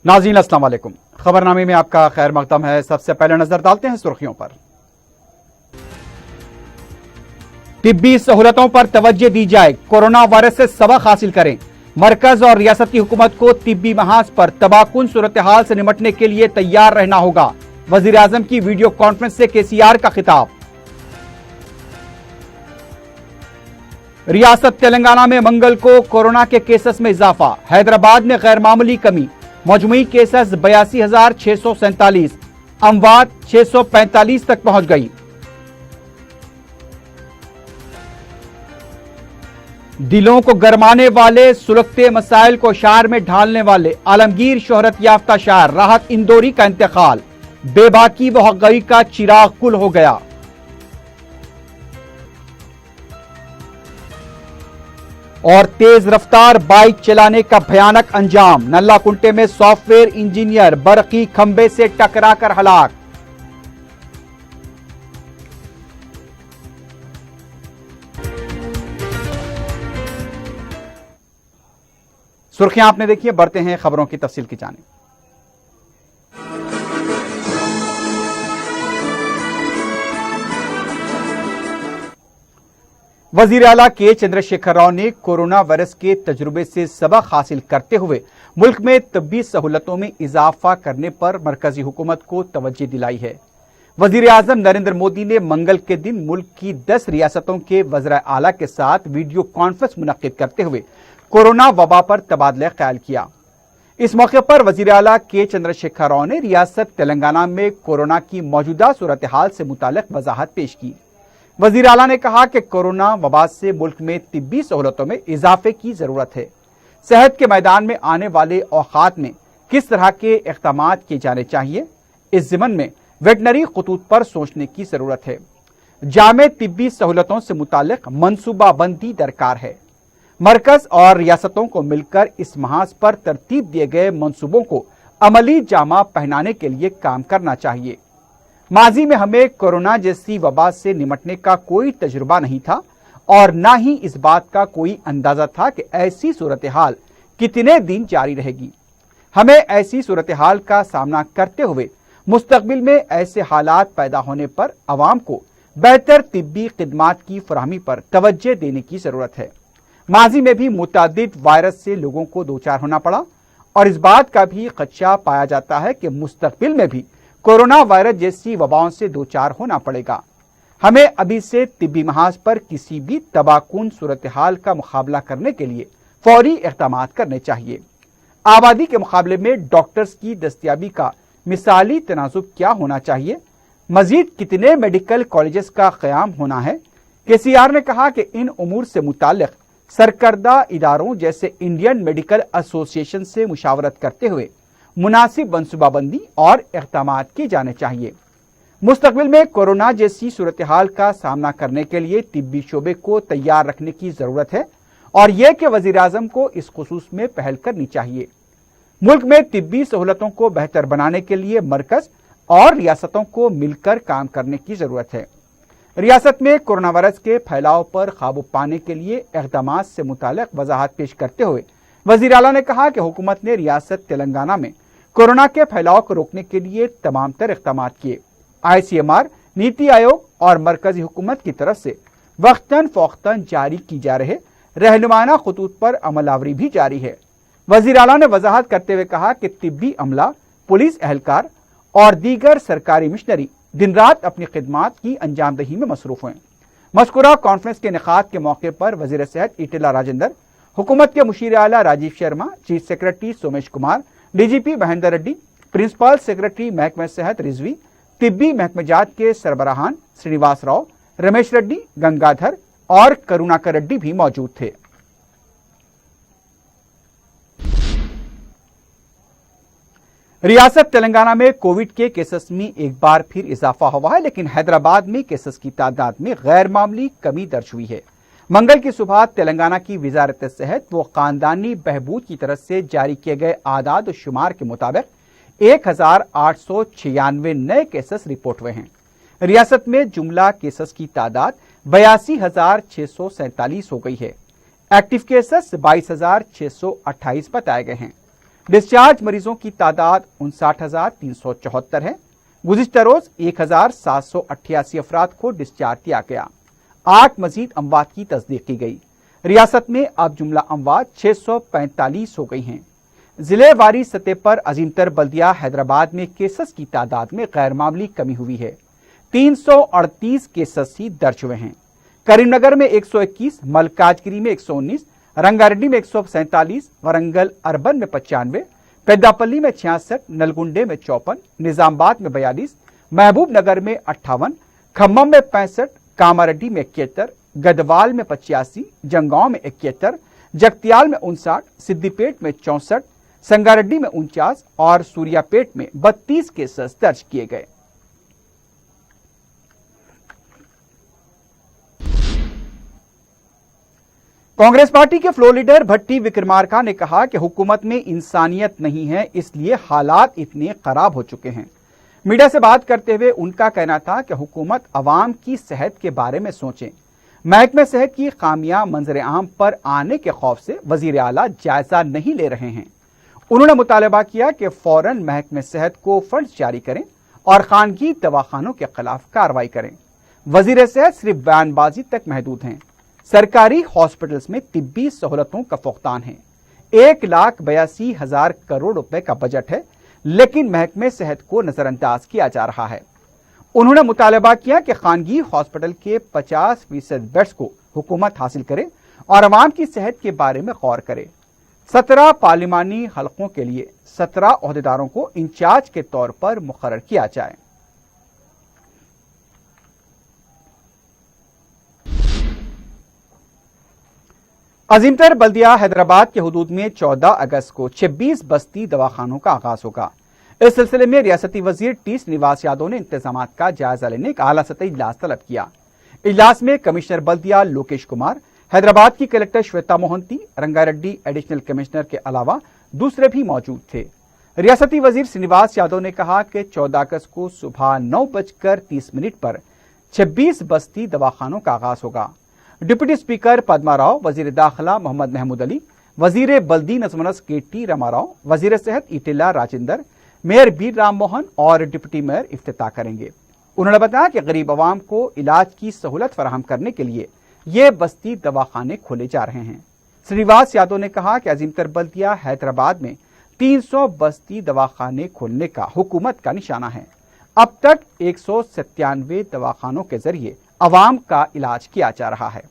नाज़रीन अस्सलाम वालेकुम। खबरनामे में आपका खैर मकदम है। सबसे पहले नजर डालते हैं सुर्खियों पर। तिब्बी सहूलतों पर तवज्जो दी जाए, कोरोना वायरस से सबक हासिल करें। मरकज और रियासती हुकूमत को तिब्बी महाज पर तबाहकुन सूरत हाल से निपटने के लिए तैयार रहना होगा। वजीर आजम की वीडियो कॉन्फ्रेंस से केसीआर का खिताब। रियासत तेलंगाना में मंगल को कोरोना के केसेस में इजाफा, हैदराबाद में गैर मामूली कमी। मजमूई केसेस 82,647, अमवात 645 तक पहुंच गई। दिलों को गरमाने वाले सुलगते मसाइल को शायर में ढालने वाले आलमगीर शोहरत याफ्ता शायर राहत इंदौरी का इंतकाल, बेबाकी व हक़ाइक़ का चिराग कुल हो गया। और तेज रफ्तार बाइक चलाने का भयानक अंजाम, नल्ला कुंटे में सॉफ्टवेयर इंजीनियर बरकी खंबे से टकराकर हलाक। सुर्खियां आपने देखी है, बढ़ते हैं खबरों की तफसील की जानिब। वजीर आला के चंद्रशेखर राव ने कोरोना वायरस के तजुर्बे से सबक हासिल करते हुए मुल्क में तब्बी सहूलतों में इजाफा करने पर मरकजी हुकूमत को तवज्जो दिलाई है। वजीर आजम नरेंद्र मोदी ने मंगल के दिन मुल्क की 10 रियासतों के वज़ीर आला के साथ वीडियो कॉन्फ्रेंस मुनक्किद करते हुए कोरोना वबा पर तबादला ख्याल किया। इस मौके पर वजीर आला के चंद्रशेखर राव ने रियासत तेलंगाना में कोरोना की मौजूदा सूरत हाल से मुतालिक वजाहत पेश की। वजीर आला ने कहा कि कोरोना वबा से मुल्क में तिब्बी सहूलतों में इजाफे की जरूरत है। सेहत के मैदान में आने वाले औकात में किस तरह के इक़दाम किए जाने चाहिए, इस ज़िमन में वेटनरी खतूत पर सोचने की जरूरत है। जामे तिब्बी सहूलतों से मुतालिक मनसूबाबंदी दरकार है। मरकज और रियासतों को मिलकर इस महाज पर तरतीब दिए गए मंसूबों को अमली जामा पहनाने के लिए काम करना चाहिए। माजी में हमें कोरोना जैसी वबा से निपटने का कोई तजुर्बा नहीं था और न ही इस बात का कोई अंदाजा था कि ऐसी सूरत हाल कितने दिन जारी रहेगी। हमें ऐसी सूरत हाल का सामना करते हुए मुस्तकबिल में ऐसे हालात पैदा होने पर अवाम को बेहतर तिब्बी खिदमात की फराहमी पर तवज्जो देने की जरूरत है। माजी में भी मुतादिद वायरस से लोगों को दो चार होना पड़ा और इस बात का भी खदशा पाया जाता है कि मुस्तकबिल में भी कोरोना वायरस जैसी वबाओं से दो चार होना पड़ेगा। हमें अभी से तिब्बी महाज पर किसी भी तबाहकुन सूरत हाल का मुकाबला करने के लिए फौरी इक़दाम करने चाहिए। आबादी के मुकाबले में डॉक्टर्स की दस्तयाबी का मिसाली तनाजुब क्या होना चाहिए, मजीद कितने मेडिकल कॉलेजेस का क़याम होना है। केसीआर ने कहा कि इन उमूर से मुताल्लिक़ सरकर्दा इदारों जैसे इंडियन मेडिकल एसोसिएशन से मुशावरत करते हुए मुनासिब मनसूबाबंदी और इक़दाम किए जाने चाहिए। मुस्तकबिल में कोरोना जैसी सूरत हाल का सामना करने के लिए तिब्बी शोबे को तैयार रखने की जरूरत है और यह कि वज़ीर आज़म को इस खुसूस में पहल करनी चाहिए। मुल्क में तिब्बी सहूलतों को बेहतर बनाने के लिए मरकज और रियासतों को मिलकर काम करने की जरूरत है। रियासत में कोरोना वायरस के फैलाव पर काबू पाने के लिए इक़दाम से मुताल्लिक़ वजाहत पेश करते हुए वज़ीर आला ने कहा कि हुकूमत ने रियासत तेलंगाना में कोरोना के फैलाव को रोकने के लिए तमाम तर इक़दाम किए। ICMR, नीति आयोग और मरकजी हुकूमत की तरफ से वक्तन फ़ौक्तन जारी की जा रहे रहनुमाना खतूत पर अमलावरी भी जारी है। वज़ीर आला ने वजाहत करते हुए कहा कि तिब्बी अमला, पुलिस एहलकार और दीगर सरकारी मिशनरी दिन रात अपनी खिदमात की अंजामदही में मसरूफ हैं। मज़कूरा कॉन्फ्रेंस के इनेकाद के मौके पर वज़ीर सेहत ईटेला राजेंद्र, हुकूमत के मुशीर आला Rajiv Sharma, chief secretary Somesh Kumar, DGP Mahendra Reddy, principal secretary महकमा सेहत रिजवी, तिब्बी महकमेजात के सरबराहान श्रीनिवास राव, रमेश रेड्डी, गंगाधर और करुणाकर रेड्डी भी मौजूद थे। रियासत तेलंगाना में कोविड के केसेस में एक बार फिर इजाफा हुआ है, लेकिन हैदराबाद में केसेस की तादाद में गैर मामूली कमी दर्ज हुई है। मंगल की सुबह तेलंगाना की वजारत सेहत व खानदानी बहबूद की तरफ से जारी किए गए आदाद शुमार के मुताबिक 1896 नए केसेस रिपोर्ट हुए हैं। रियासत में जुमला केसेस की तादाद 82,647 हो गई है। एक्टिव केसेस 22,628 बताए गए हैं। डिस्चार्ज मरीजों की तादाद 59,374 है। गुज़िश्ता रोज 1,788 अफराद को डिस्चार्ज दिया गया। 8 मजीद अमवात की तस्दीक की गई। रियासत में अब जुमला अमवात 645 हो गई हैं। जिले वारी सतह पर अजीमतर बल्दिया हैदराबाद में केसेस की तादाद में गैर मामूली कमी हुई है। 338 केसेस ही दर्ज हुए हैं। करीमनगर में 121, मलकाजगिरी में 119, रंगारेड्डी में 147, वरंगल अर्बन में 95, पेद्दापल्ली में 66, नलगुंडे में 54, निजामाबाद में 42, महबूब नगर में 58, खम्मम में 65, कामारेड्डी में 71, गदवाल में 85, जंगांव में 71, जगतियाल में 59, सिद्दीपेट में 64, संगारेड्डी में 49 और सूर्यापेट में 32 केसेस दर्ज किए गए। कांग्रेस पार्टी के फ्लोर लीडर भट्टी विक्रमार्का ने कहा कि हुकूमत में इंसानियत नहीं है, इसलिए हालात इतने खराब हो चुके हैं। मीडिया से बात करते हुए उनका कहना था कि हुकूमत अवाम की सेहत के बारे में सोचे। महकमे सेहत की खामियां मंजर आम पर आने के खौफ से वजीर आला जायजा नहीं ले रहे हैं। उन्होंने मुतालबा किया कि फौरन महकमे सेहत को फंड जारी करें और खानगी दवाखानों के खिलाफ कार्रवाई करें। वजीर सेहत सिर्फ बयानबाजी तक महदूद हैं। सरकारी हॉस्पिटल्स में तिब्बी सहूलतों का फुकतान है। 1,82,000 करोड़ रुपए का बजट है, लेकिन महकमे सेहत को नजरअंदाज किया जा रहा है। उन्होंने मुतालबा किया कि खानगी हॉस्पिटल के 50% बेड्स को हुकूमत हासिल करे और अवाम की सेहत के बारे में गौर करे। 17 पार्लिमानी हलकों के लिए 17 ओहदेदारों को इंचार्ज के तौर पर मुकर्रर किया जाए। अजीमतर बल्दिया हैदराबाद के हुदूद में 14 अगस्त को 26 बस्ती दवाखानों का आगाज होगा। इस सिलसिले में रियासती वजीर टी श्रीनिवास यादव ने इंतजामात का जायजा लेने का आला सतही इजलास तलब किया। इजलास में कमिश्नर बल्दिया लोकेश कुमार, हैदराबाद की collector Shweta Mohanty, Rangareddy additional commissioner के अलावा दूसरे भी मौजूद थे। रियासती वजीर श्रीनिवास यादव ने कहा कि 14 अगस्त को सुबह 9:30 पर 26 बस्ती दवाखानों का आगाज होगा। डिप्टी स्पीकर पद्मा राव, वजीर दाखिला मोहम्मद महमूद अली, वजीर बल्दी नजमनस KT रामाराव, वजीर सेहत ईटिला राजेंदर, मेयर बीर राम मोहन और डिप्टी मेयर इफ्तिताह करेंगे। उन्होंने बताया कि गरीब आवाम को इलाज की सहूलत फराहम करने के लिए ये बस्ती दवाखाने खोले जा रहे हैं। श्रीनिवास यादव ने कहा कि अजीमतर बल्दिया हैदराबाद में 300 बस्ती दवाखाने खोलने का हुकूमत का निशाना है। अब तक 197 दवाखानों के जरिए अवाम का इलाज किया जा रहा है।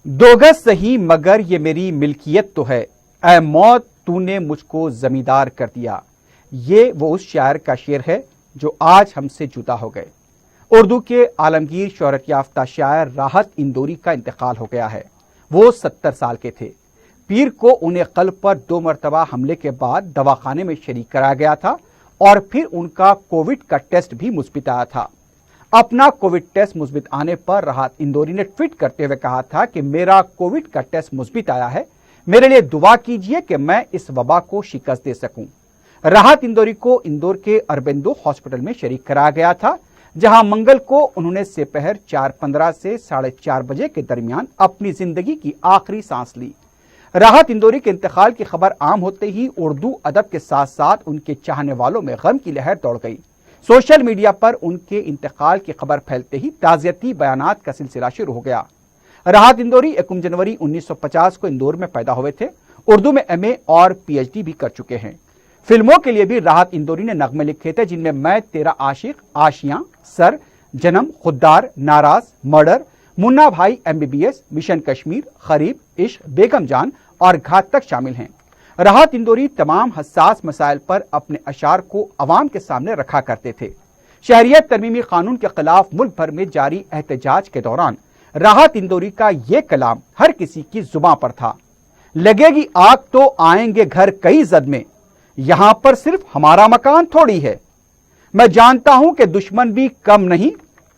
दो गज सही मगर ये मेरी मिल्कियत तो है, ऐ मौत तूने मुझको जमींदार कर दिया। ये वो उस शायर का शेर है जो आज हमसे जुदा हो गए। उर्दू के आलमगीर शोहरत याफ्ता शायर राहत इंदौरी का इंतकाल हो गया है। वो 70 साल के थे। पीर को उन्हें कल्ब पर 2 मरतबा हमले के बाद दवाखाने में शरीक कराया गया था और फिर उनका कोविड का टेस्ट भी मुस्बित आया था। अपना कोविड टेस्ट मुस्बित आने पर राहत इंदौरी ने ट्वीट करते हुए कहा था कि मेरा कोविड का टेस्ट मुस्बित आया है, मेरे लिए दुआ कीजिए कि मैं इस वबा को शिकस्त दे सकूं। राहत इंदौरी को इंदौर के अरबिंदो हॉस्पिटल में शरीक कराया गया था, जहां मंगल को उन्होंने दोपहर 4:15 से 4:30 बजे के दरमियान अपनी जिंदगी की आखिरी सांस ली। राहत इंदौरी के इंतकाल की खबर आम होते ही उर्दू अदब के साथ साथ उनके चाहने वालों में गम की लहर दौड़ गई। सोशल मीडिया पर उनके इंतकाल की खबर फैलते ही ताज़ियती बयानात का सिलसिला शुरू हो गया। राहत इंदौरी 1 जनवरी 1950 को इंदौर में पैदा हुए थे। उर्दू में MA और PhD भी कर चुके हैं। फिल्मों के लिए भी राहत इंदौरी ने नगमे लिखे थे, जिनमें मैं तेरा आशिक, आशियां, सर, जन्म, खुद्दार, नाराज, मर्डर, मुन्ना भाई MBBS, मिशन कश्मीर, खरीब, इश्क, बेगम जान और घातक शामिल हैं। राहत इंदौरी तमाम हसास मसाइल पर अपने अशार को अवाम के सामने रखा करते थे। शहरियत तरमीमी कानून के खिलाफ मुल्क भर में जारी एहतजाज के दौरान राहत इंदौरी का ये कलाम हर किसी की जुबां पर था। लगेगी आग तो आएंगे घर कई जद में, यहां पर सिर्फ हमारा मकान थोड़ी है। मैं जानता हूं कि दुश्मन भी कम नहीं,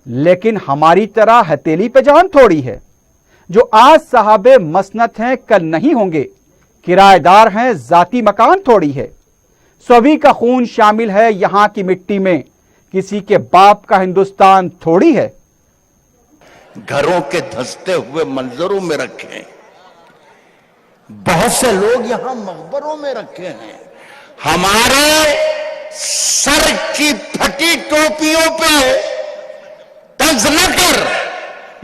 लेकिन हमारी तरह हथेली पे जान थोड़ी है। जो आज साहबे मसनत हैं कल नहीं होंगे, किराएदार हैं जाती मकान थोड़ी है। सभी का खून शामिल है यहां की मिट्टी में, किसी के बाप का हिंदुस्तान थोड़ी है। घरों के धंसते हुए मंजरों में रखे हैं। बहुत से लोग यहां मकबरों में रखे हैं। हमारे सर की फटी टोपियों पे तंज न कर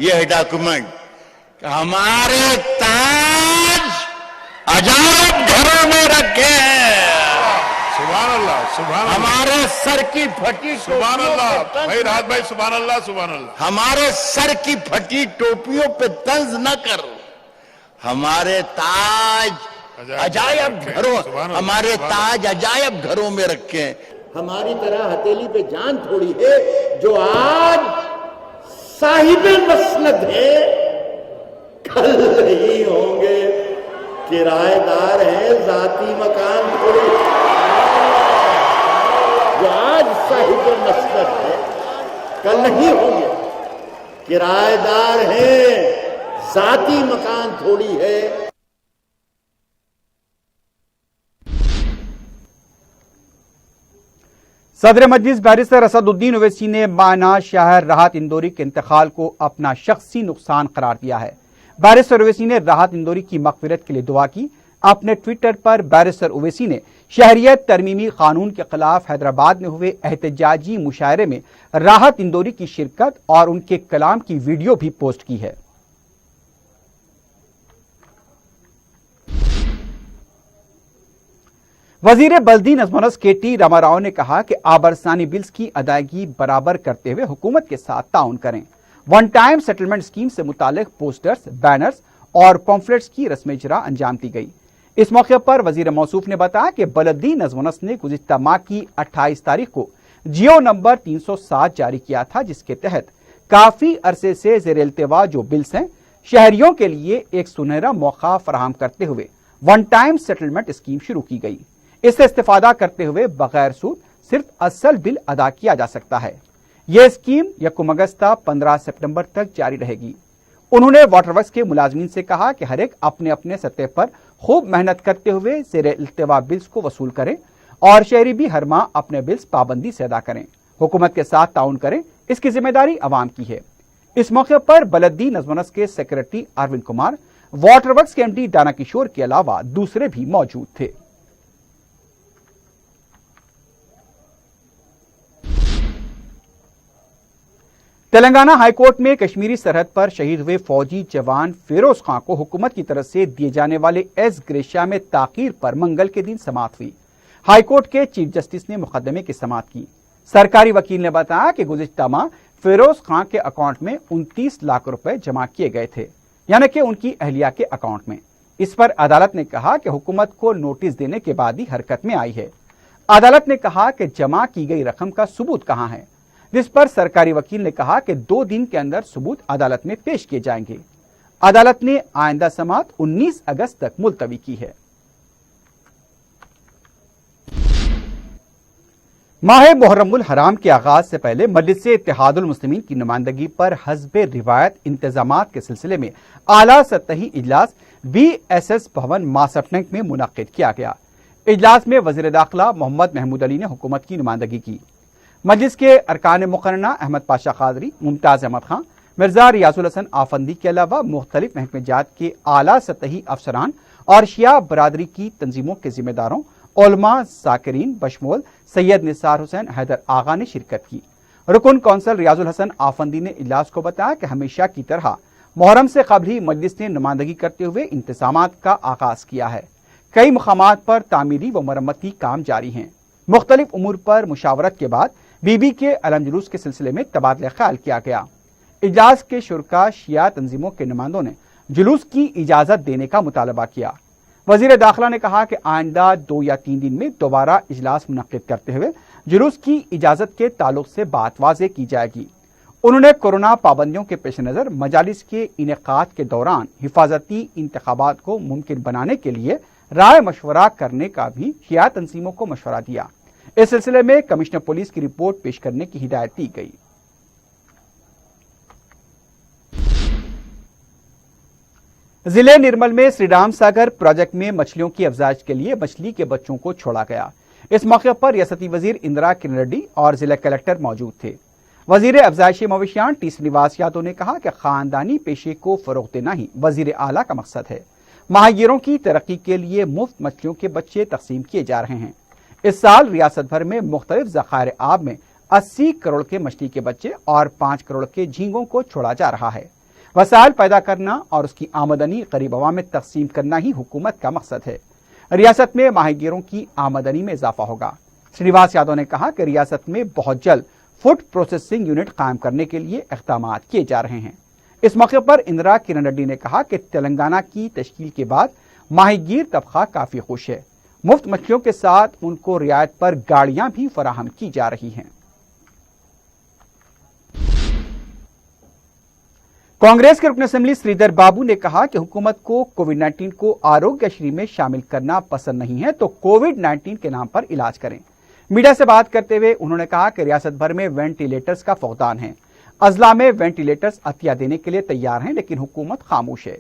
यह डॉक्यूमेंट, हमारे ताज अजायब घरों में रखे हैं। सुभान अल्लाह, सुभान अल्लाह, हमारे सर की फटी सुभान अल्लाह भाई, राहत भाई, सुभान अल्लाह, सुभान अल्लाह। हमारे सर की फटी टोपियों पे तंज न कर, हमारे ताज अजायब घरों, हमारे ताज अजायब घरों में रखे हैं। हमारी तरह हथेली पे जान थोड़ी है जो आज साहिबे मसनद है, कल नहीं होंगे, किराएदार हैं, जाती मकान थोड़ी। जो आज साहिबे मसनद है, कल नहीं होंगे, किराएदार हैं, जाती मकान थोड़ी है। सदर मजलिस बैरिस्टर असदुद्दीन ओवैसी ने माना शाहर राहत इंदौरी के इंतकाल को अपना शख्सी नुकसान करार दिया है। बैरिस्टर ओवैसी ने राहत इंदौरी की मगफिरत के लिए दुआ की। अपने ट्विटर पर बैरिस्टर ओवैसी ने शहरियत तरमीमी कानून के खिलाफ हैदराबाद में हुए एहतजाजी मुशायरे में राहत इंदौरी की शिरकत और उनके कलाम की वीडियो भी पोस्ट की है। वजीर बल्दी नज़्म-ओ-नस्क के.टी. रामाराव ने कहा कि आबरसानी बिल्स की अदायगी बराबर करते हुए हुकूमत के साथ ताउन करें। वन टाइम सेटलमेंट स्कीम से मुतालिक पोस्टर्स, बैनर्स और पॉम्फलेट्स की रस्म इजरा अंजाम दी गई। इस मौके पर वजीर मौसूफ ने बताया कि बल्दी नज़्म-ओ-नस्क ने गुज़िश्ता माह की 28 तारीख को जियो नंबर 307 जारी किया था, जिसके तहत काफी अरसे से ज़ेर इल्तिवा जो बिल्स हैं, शहरियों के लिए एक सुनहरा मौका फराहम करते हुए वन टाइम सेटलमेंट स्कीम शुरू की गई। इससे इस्तेफादा करते हुए बगैर सूद सिर्फ असल बिल अदा किया जा सकता है। यह स्कीम 1 अगस्त 15 सितंबर तक जारी रहेगी। उन्होंने वाटर वर्क्स के मुलाजमीन से कहा कि हर एक अपने अपने सतह पर खूब मेहनत करते हुए ज़ेर इल्तिवा बिल्स को वसूल करें और शहरी भी हर माह अपने बिल्स पाबंदी से अदा करें, हुकूमत के साथ ताउन करें। इसकी जिम्मेदारी अवाम की है। इस मौके पर बल्दी नज़्म-ओ-नस्क के secretary Arvind Kumar, water works के एमडी दाना किशोर के अलावा दूसरे भी मौजूद थे। तेलंगाना हाईकोर्ट में कश्मीरी सरहद पर शहीद हुए फौजी जवान फिरोज खां को हुकूमत की तरफ से दिए जाने वाले एस ग्रेशिया में ताकीर पर मंगल के दिन समाअत हुई। हाईकोर्ट के चीफ जस्टिस ने मुकदमे की समाअत की। सरकारी वकील ने बताया कि गुज़िश्ता माह फिरोज खां के अकाउंट में 29 लाख रुपए जमा किए गए थे, यानी कि उनकी अहलिया के अकाउंट में। इस पर अदालत ने कहा कि हुकूमत को नोटिस देने के बाद ही हरकत में आई है। अदालत ने कहा कि जमा की गई रकम का सबूत कहां है, जिस पर सरकारी वकील ने कहा कि 2 दिन के अंदर सबूत अदालत में पेश किए जाएंगे। अदालत ने आइंदा समाअत 19 अगस्त तक मुलतवी की है। माह मुहर्रमुल हराम के आगाज से पहले मजलिस इत्तेहादुल मुस्लिमीन की नुमाइंदगी पर हस्बे रिवायत इंतजामात के सिलसिले में आला सतही इजलास BSS भवन मासटनक में मुनक्किद किया गया। इजलास में वजीर दाखिला मोहम्मद महमूद अली ने हुकूमत की नुमाइंदगी की। मजलिस के अरकान मुकर्रना अहमद पाशा कादरी, मुमताज अहमद खान, मिर्जा रियाजुल हसन आफंदी के अलावा मुख्तलिफ महकमे जात के आला सतही अफसरान और शिया बरादरी की तंजीमों के जिम्मेदारों, उलमा, साकिरीन बशमोल सैयद निसार हुसैन हैदर आगा ने शिरकत की। रुकन कौंसल रियाजुल हसन आफंदी ने इजलास को बताया कि हमेशा की तरह मुहर्रम से कबल ही मजलिस ने नुमाइंदगी करते हुए इंतजामात का आगाज किया है। कई मुकामात पर तामीरी व मरम्मती काम जारी हैं। मुख्तलिफ उमूर पर मुशावरत के बाद बीबी के अलम जुलूस के सिलसिले में तबादला ख्याल किया गया। इजलास के शुरका शिया तंजीमों के नुमाइंदों ने जुलूस की इजाजत देने का मुतालबा किया। वजीर दाखिला ने कहा कि आइंदा 2 या 3 दिन में दोबारा इजलास मुनक्किद करते हुए जुलूस की इजाजत के ताल्लुक से बात वाज़ेह की जाएगी। उन्होंने कोरोना पाबंदियों के पेश नज़र मजालिस के इनेकाद के दौरान हिफाजती इंतखाबात को मुमकिन बनाने के लिए राय मशवरा करने का भी शिया तंजीमों को मशवरा दिया। इस सिलसिले में कमिश्नर पुलिस की रिपोर्ट पेश करने की हिदायत दी गई। जिले निर्मल में श्रीराम सागर प्रोजेक्ट में मछलियों की अफजाइश के लिए मछली के बच्चों को छोड़ा गया। इस मौके पर रियासती वजीर इंदिरा किरण रेड्डी और जिला कलेक्टर मौजूद थे। वजीर अफजाइशी मवेशियां टी श्रीनिवास यादव ने कहा कि खानदानी पेशे को फरोग देना ही वजीर आला का मकसद है। माहिगीरों की तरक्की के लिए मुफ्त मछलियों के बच्चे तकसीम किए जा रहे हैं। इस साल रियासत भर में मुख्तलिफ ज़खायर आब में 80 करोड़ के मछली के बच्चे और 5 करोड़ के झींगों को छोड़ा जा रहा है। वसाइल पैदा करना और उसकी आमदनी गरीब अवाम में तकसीम करना ही हुकूमत का मकसद है। रियासत में माहिगीरों की आमदनी में इजाफा होगा। श्रीनिवास यादव ने कहा कि रियासत में बहुत जल्द फूड प्रोसेसिंग यूनिट कायम करने के लिए इक़दाम किए जा रहे हैं। इस मौके पर इंदिरा किरण रेड्डी ने कहा कि तेलंगाना की तश्कील के बाद माहिगीर तबका काफी खुश है। मुफ्त मछलियों के साथ उनको रियायत पर गाड़ियां भी फराहम की जा रही हैं। कांग्रेस के रुकन असेंबली श्रीधर बाबू ने कहा कि हुकूमत को कोविड-19 को आरोग्यश्री में शामिल करना पसंद नहीं है तो कोविड-19 के नाम पर इलाज करें। मीडिया से बात करते हुए उन्होंने कहा कि रियासत भर में वेंटिलेटर्स का फौकदान है। अजला में वेंटिलेटर्स अतिया देने के लिए तैयार हैं, लेकिन हुकूमत खामोश है।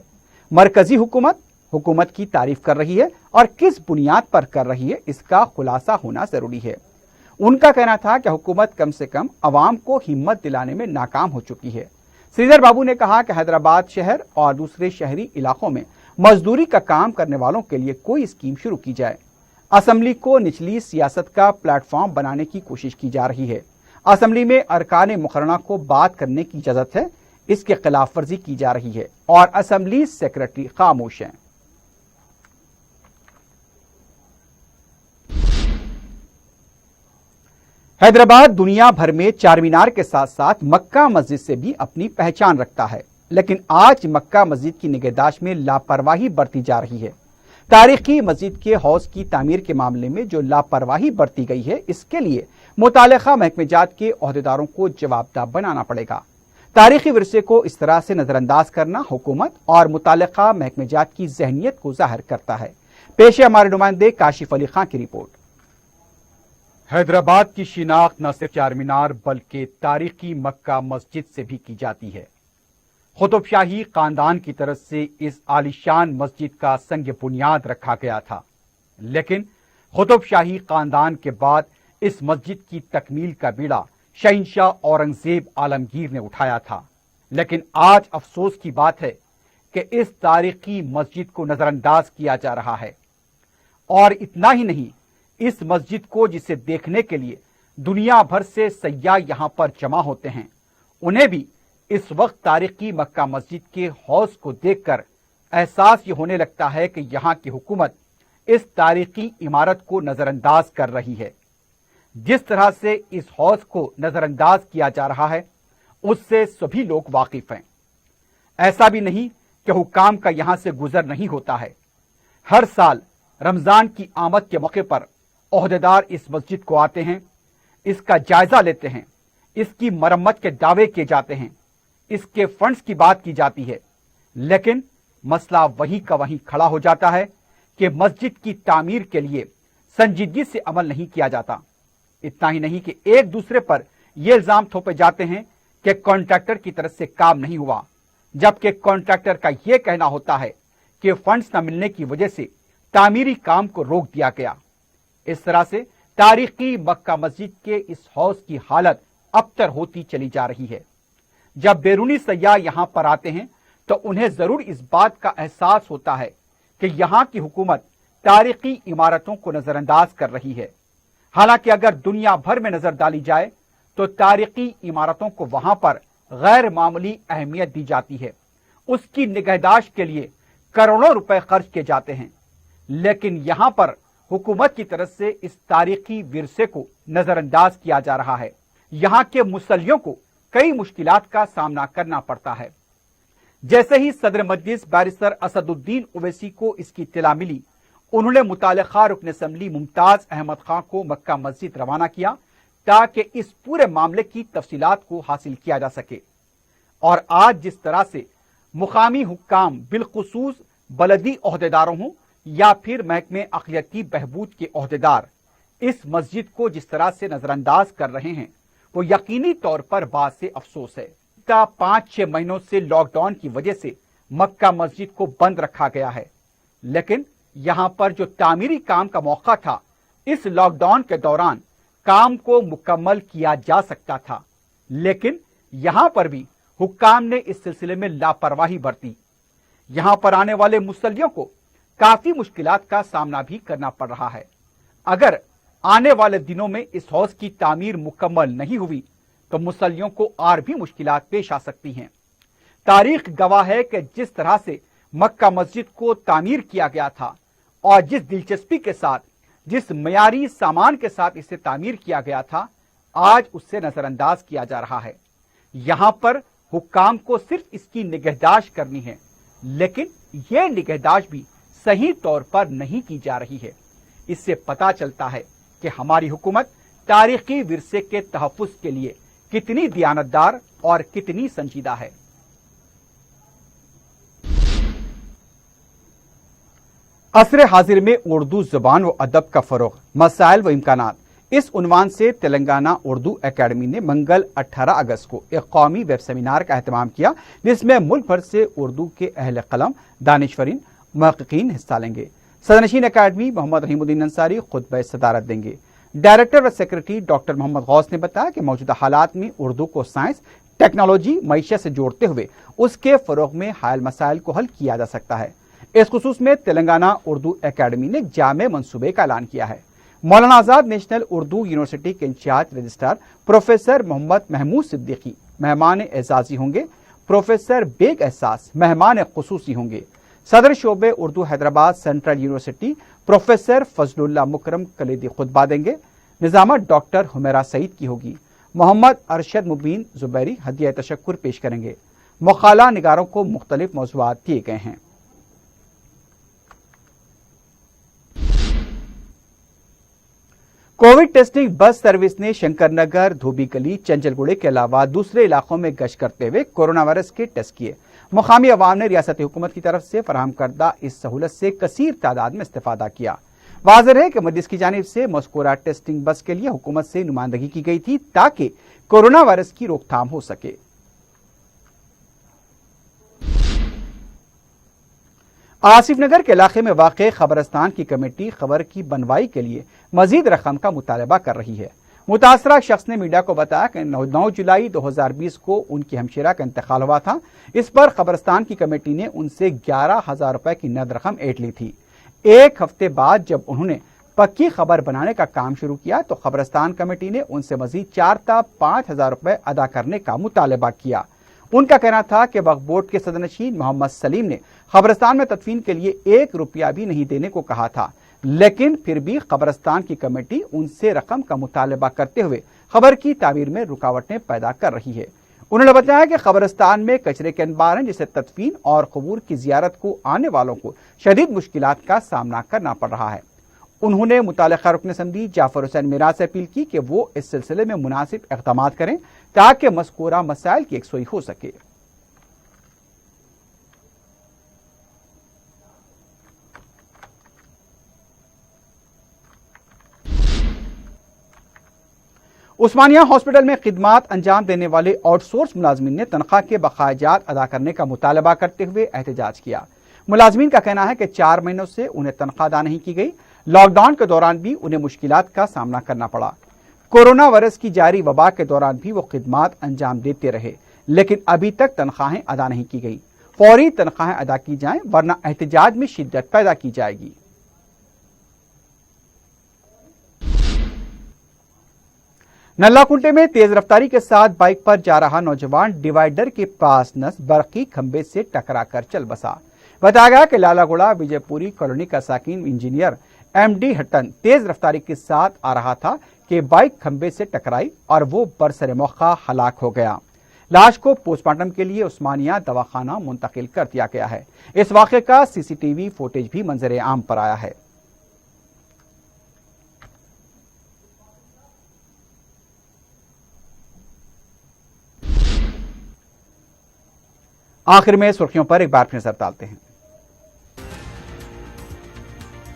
मरकजी हुकूमत की तारीफ कर रही है और किस बुनियाद पर कर रही है, इसका खुलासा होना जरूरी है। उनका कहना था कि हुकूमत कम से कम अवाम को हिम्मत दिलाने में नाकाम हो चुकी है। श्रीधर बाबू ने कहा कि हैदराबाद शहर और दूसरे शहरी इलाकों में मजदूरी का काम करने वालों के लिए कोई स्कीम शुरू की जाए। असेंबली को निचली सियासत का प्लेटफॉर्म बनाने की कोशिश की जा रही है। असेंबली में अरकान मुकर्रना को बात करने की इजाजत है, इसके खिलाफ वर्जी की जा रही है और असेंबली सेक्रेटरी खामोश हैं। हैदराबाद दुनिया भर में चार मीनार के साथ साथ मक्का मस्जिद से भी अपनी पहचान रखता है, लेकिन आज मक्का मस्जिद की निगहदाश्त में लापरवाही बरती जा रही है। तारीखी मस्जिद के हौज की तामीर के मामले में जो लापरवाही बरती गई है, इसके लिए मुतालिका महकमेजात के ओहदेदारों को जवाबदेह बनाना पड़ेगा। तारीखी विरसे को इस तरह से नजरअंदाज करना हुकूमत और मुतालिका महकमेजात की जहनियत को जाहिर करता है। पेश है हमारे नुमाइंदे काशिफ अली खां की रिपोर्ट। हैदराबाद की शिनाख्त न सिर्फ चार मीनार बल्कि तारीखी मक्का मस्जिद से भी की जाती है। कुतुबशाही खानदान की तरफ से इस आलीशान मस्जिद का संग बुनियाद रखा गया था, लेकिन कुतुबशाही खानदान के बाद इस मस्जिद की तकमील का बीड़ा शहंशाह औरंगजेब आलमगीर ने उठाया था। लेकिन आज अफसोस की बात है कि इस तारीखी मस्जिद को नजरअंदाज किया जा रहा है। और इतना ही नहीं, इस मस्जिद को जिसे देखने के लिए दुनिया भर से सयाह यहां पर जमा होते हैं, उन्हें भी इस वक्त तारीखी मक्का मस्जिद के हौज को देखकर एहसास ये होने लगता है कि यहां की हुकूमत इस तारीखी इमारत को नजरअंदाज कर रही है। जिस तरह से इस हौज को नजरअंदाज किया जा रहा है, उससे सभी लोग वाकिफ हैं। ऐसा भी नहीं कि हुकाम का यहां से गुजर नहीं होता है। हर साल रमजान की आमद के मौके पर ओहदेदार इस मस्जिद को आते हैं, इसका जायजा लेते हैं, इसकी मरम्मत के दावे किए जाते हैं, इसके फंड्स की बात की जाती है, लेकिन मसला वही का वहीं खड़ा हो जाता है कि मस्जिद की तामीर के लिए संजीदगी से अमल नहीं किया जाता। इतना ही नहीं कि एक दूसरे पर यह इल्जाम थोपे जाते हैं कि कॉन्ट्रैक्टर की तरफ से काम नहीं हुआ, जबकि कॉन्ट्रैक्टर का यह कहना होता है कि फंड्स न मिलने की वजह से तामीरी काम को रोक दिया गया। इस तरह से तारीखी मक्का मस्जिद के इस हौज की हालत अबतर होती चली जा रही है। जब बैरूनी सयाह यहां पर आते हैं तो उन्हें जरूर इस बात का एहसास होता है कि यहां की हुकूमत तारीखी इमारतों को नजरअंदाज कर रही है। हालांकि अगर दुनिया भर में नजर डाली जाए तो तारीखी इमारतों को वहां पर गैर मामूली अहमियत दी जाती है। उसकी निगहदाश्त के लिए करोड़ों रुपए खर्च किए जाते हैं, लेकिन यहां पर हुकूमत की तरफ से इस तारीखी विरसे को नजरअंदाज किया जा रहा है। यहां के मुसल्लियों को कई मुश्किलात का सामना करना पड़ता है। जैसे ही सदर मजलिस बैरिस्टर असदुद्दीन ओवैसी को इसकी इत्तला मिली, उन्होंने मुतालिका रुकन असेंबली मुमताज अहमद खां को मक्का मस्जिद रवाना किया ताकि इस पूरे मामले की तफसीलात को हासिल किया जा सके। और आज जिस तरह से मुकामी हुक्काम बिलखुसूस बलदी ओहदेदारों हों या फिर महकमे अक़लियती बहबूद के ओहदेदार इस मस्जिद को जिस तरह से नजरअंदाज कर रहे हैं, वो यकीनी तौर पर बात से अफसोस है। 5-6 महीनों से लॉकडाउन की वजह से मक्का मस्जिद को बंद रखा गया है, लेकिन यहां पर जो तामीरी काम का मौका था, इस लॉकडाउन के दौरान काम को मुकम्मल किया जा सकता था। लेकिन यहां पर भी हुक्काम ने इस सिलसिले में लापरवाही बरती। यहां पर आने वाले मुसल्लियों को काफी मुश्किलात का सामना भी करना पड़ रहा है। अगर आने वाले दिनों में इस हौज की तामीर मुकम्मल नहीं हुई तो मुसल्लियों को और भी मुश्किलात पेश आ सकती हैं। तारीख गवाह है कि जिस तरह से मक्का मस्जिद को तामीर किया गया था और जिस दिलचस्पी के साथ, जिस मयारी सामान के साथ इसे तामीर किया गया था, आज उससे नजरअंदाज किया जा रहा है। यहां पर हुक्काम को सिर्फ इसकी निगहदाश्त करनी है, लेकिन यह निगहदाश्त भी सही तौर पर नहीं की जा रही है। इससे पता चलता है कि हमारी हुकूमत तारीखी विरसे के तहफ्फुज के लिए कितनी दियानतदार और कितनी संजीदा है। असर हाजिर में उर्दू जुबान व अदब का फरोग, मसाइल व इम्कानात, इस उन्वान से तेलंगाना उर्दू अकेडमी ने मंगल 18 अगस्त को एक कौमी वेब सेमिनार का एहतमाम किया, जिसमें मुल्क भर से उर्दू के अहले कलम, दानिशवरीन, मुहक्किकीन हिस्सा लेंगे। सदरनशीन अकेडमी मोहम्मद रहीमुद्दीन अंसारी खुतबा सदारत देंगे। डायरेक्टर व सेक्रेटरी डॉक्टर मोहम्मद गौस ने बताया कि मौजूदा हालात में उर्दू को साइंस, टेक्नोलॉजी, मईशत से जोड़ते हुए उसके फरोग में हायल मसाइल को हल किया जा सकता है। इस खुसूस में तेलंगाना उर्दू अकेडमी ने जामे मंसूबे का ऐलान किया है। मौलाना आजाद नेशनल उर्दू यूनिवर्सिटी के incharge registrar professor Mohammad Mahmood Siddiqui मेहमान एजाजी होंगे। प्रोफेसर बेग एहसास मेहमान खुसूसी होंगे। सदर शोबे Urdu Hyderabad central university professor Fazlullah Mukarram Kaleedi खुतबा देंगे। निजामत डॉक्टर हुमैरा सईद की होगी। मोहम्मद अरशद मुबीन जुबैरी हदिया तशक्कुर पेश करेंगे। मुखाला निगारों को मुख्तलिफ मौज़ूआत दिए गए हैं। कोविड टेस्टिंग बस सर्विस ने शंकरनगर, धोबी गली, चंचलगुड़े के अलावा दूसरे इलाकों में गश्त करते हुए कोरोना वायरस के टेस्ट किए। मुकामी अवाम ने रियासती हुकूमत की तरफ से फराहम करदा इस सहूलत से कसीर तादाद में इस्तेफादा किया। वाज़ेह है कि मजलिस की जानिब से मज़कूरा टेस्टिंग बस के लिए हुकूमत से नुमाइंदगी की गई थी ताकि कोरोना वायरस की रोकथाम हो सके। आसिफ नगर के इलाके में वाक़े खबरस्तान की कमेटी खबर की बनवाई के लिए मजीद रकम का मुतालबा कर रही है। मुतासरा शख्स ने मीडिया को बताया कि 9 जुलाई 2020 को उनकी हमशेरा का इंतकाल हुआ था। इस पर खबरस्तान की कमेटी ने उनसे 11,000 रुपए की नकद रकम ऐंठ ली थी। एक हफ्ते बाद जब उन्होंने पक्की खबर बनाने का काम शुरू किया तो खबरस्तान कमेटी ने उनसे मजीद 4 था 5,000 रुपए अदा करने का मुतालबा किया। उनका कहना था कि वक्फ बोर्ड के सदरनशीन मोहम्मद सलीम ने खबरस्तान में तदफीन के लिए 1 रुपया भी नहीं देने को कहा था, लेकिन फिर भी खबरस्तान की कमेटी उनसे रकम का मुतालबा करते हुए खबर की तामीर में रुकावटें पैदा कर रही है। उन्होंने बताया कि खबरस्तान में कचरे के अंबार हैं, जिससे तदफीन और कबूर की जियारत को आने वालों को शदीद मुश्किलात का सामना करना पड़ रहा है। उन्होंने मुतालिका रुकन असम्बली जाफर हुसैन मिराज से अपील की कि वो इस सिलसिले में मुनासिब इक़दाम करें ताकि मज़कूरा मसाइल की यकसुई हो सके। उस्मानिया हॉस्पिटल में खिदमात अंजाम देने वाले आउटसोर्स मुलाजमीन ने तनख्वाह के बकायाजात अदा करने का मुतालबा करते हुए एहतजाज किया। मुलाजमीन का कहना है कि 4 महीनों से उन्हें तनख्वाह अदा नहीं की गई। लॉकडाउन के दौरान भी उन्हें मुश्किलात का सामना करना पड़ा। कोरोना वायरस की जारी वबा के दौरान भी वो खिदमात अंजाम देते रहे, लेकिन अभी तक तनख्वाहें अदा नहीं की गई। फौरी तनख्वाहें अदा की जाएं, वरना एहतजाज में शिद्दत पैदा की जाएगी। नल्लाकुंटे में तेज रफ्तारी के साथ बाइक पर जा रहा नौजवान डिवाइडर के पास नस्ब बरकी खंबे से टकराकर चल बसा। बताया गया कि लालागुड़ा विजयपुरी कॉलोनी का साकिन इंजीनियर MD हट्टन तेज रफ्तारी के साथ आ रहा था कि बाइक खंबे से टकराई और वो बरसरे मौका हलाक हो गया। लाश को पोस्टमार्टम के लिए उस्मानिया दवाखाना मुंतकिल कर दिया गया है। इस वाक़े का CCTV फुटेज भी मंजर आम पर आया है। आखिर में सुर्खियों पर एक बार फिर नजर डालते हैं।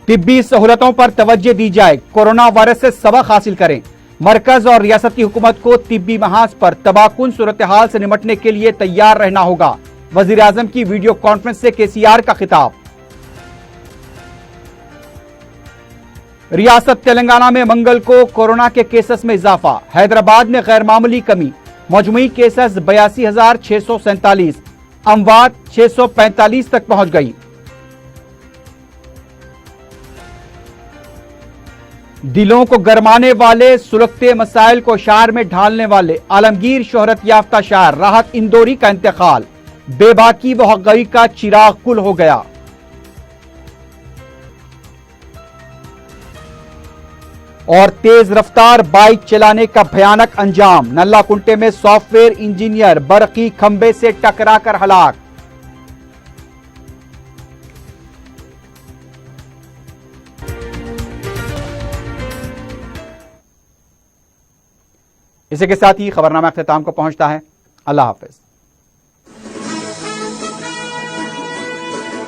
तिब्बी सहूलतों पर तवज्जो दी जाए, कोरोना वायरस से सबक हासिल करें। मरकज और रियासती हुकूमत को तिब्बी महाज पर तबाहकुन सूरत हाल से निपटने के लिए तैयार रहना होगा। वजीर आजम की वीडियो कॉन्फ्रेंस से KCR का खिताब। रियासत तेलंगाना में मंगल को कोरोना के केसेस में इजाफा, हैदराबाद में गैर मामूली कमी। मजमुई केसेस 82,647, अमवात 645 तक पहुंच गई। दिलों को गरमाने वाले, सुलगते मसाइल को शार में ढालने वाले आलमगीर शोहरत याफ्ता शायर राहत इंदौरी का इंतकाल, बेबाकी व हक़ाइक़ का चिराग कुल हो गया। और तेज रफ्तार बाइक चलाने का भयानक अंजाम, नल्ला कुंटे में सॉफ्टवेयर इंजीनियर बरकी खंबे से टकराकर हलाक। इसी के साथ ही खबरनामा अख्ताम को पहुंचता है। अल्लाह हाफिज।